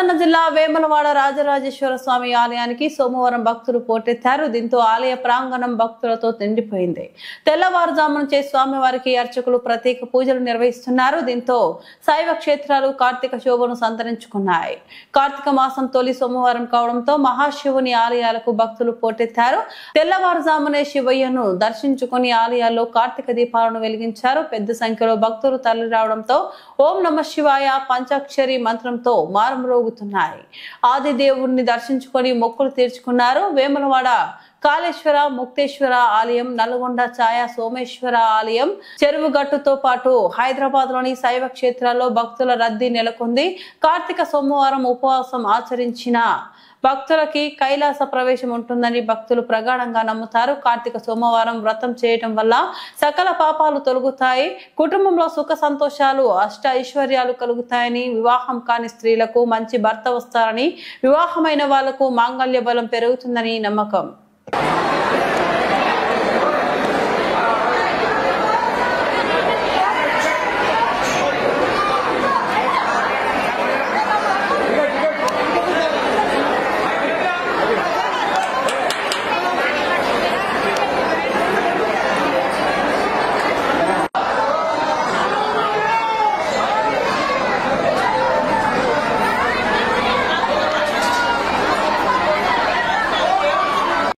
నల్గొండ జిల్లా వేములవాడ రాజరాజేశ్వర స్వామి ఆలయానికి సోమవారం భక్తులు పోటెత్తారు. దీంతో ఆలయ ప్రాంగణం భక్తులతో నిండిపోయింది. తెల్లవారుజాము నుంచే స్వామివారికి అర్చకులు ప్రత్యేక పూజలు నిర్వహిస్తున్నారు. దీంతో శైవ క్షేత్రాలు కార్తీక శోభను సంతరించుకున్నాయి. కార్తీక మాసం తొలి సోమవారం కావడంతో మహాశివుని ఆలయాలకు భక్తులు పోటెత్తారు. తెల్లవారుజామునే శివయ్యను దర్శించుకుని ఆలయాల్లో కార్తీక దీపాలను వెలిగించారు. పెద్ద సంఖ్యలో భక్తులు తరలి రావడంతో ఓం నమః శివాయ పంచాక్షరి మంత్రంతో మారుమ్రోగుతున్నాయి. ఆది దేవుణ్ణి దర్శించుకొని మొక్కులు తీర్చుకున్నారు. వేములవాడ కాళేశ్వర ముక్తేశ్వర ఆలయం, నల్గొండ ఛాయా సోమేశ్వర ఆలయం, చెరువుగట్టుతో పాటు హైదరాబాద్ లోని శైవ క్షేత్రాల్లో భక్తుల రద్దీ నెలకొంది. కార్తీక సోమవారం ఉపవాసం ఆచరించిన భక్తులకి కైలాస ప్రవేశం ఉంటుందని భక్తులు ప్రగాఢంగా నమ్ముతారు. కార్తీక సోమవారం వ్రతం చేయటం వల్ల సకల పాపాలు తొలగుతాయి, కుటుంబంలో సుఖ సంతోషాలు అష్ట ఐశ్వర్యాలు కలుగుతాయని, వివాహం కాని స్త్రీలకు మంచి భర్త వస్తారని, వివాహమైన వాళ్లకు మాంగళ్య బలం పెరుగుతుందని నమ్మకం.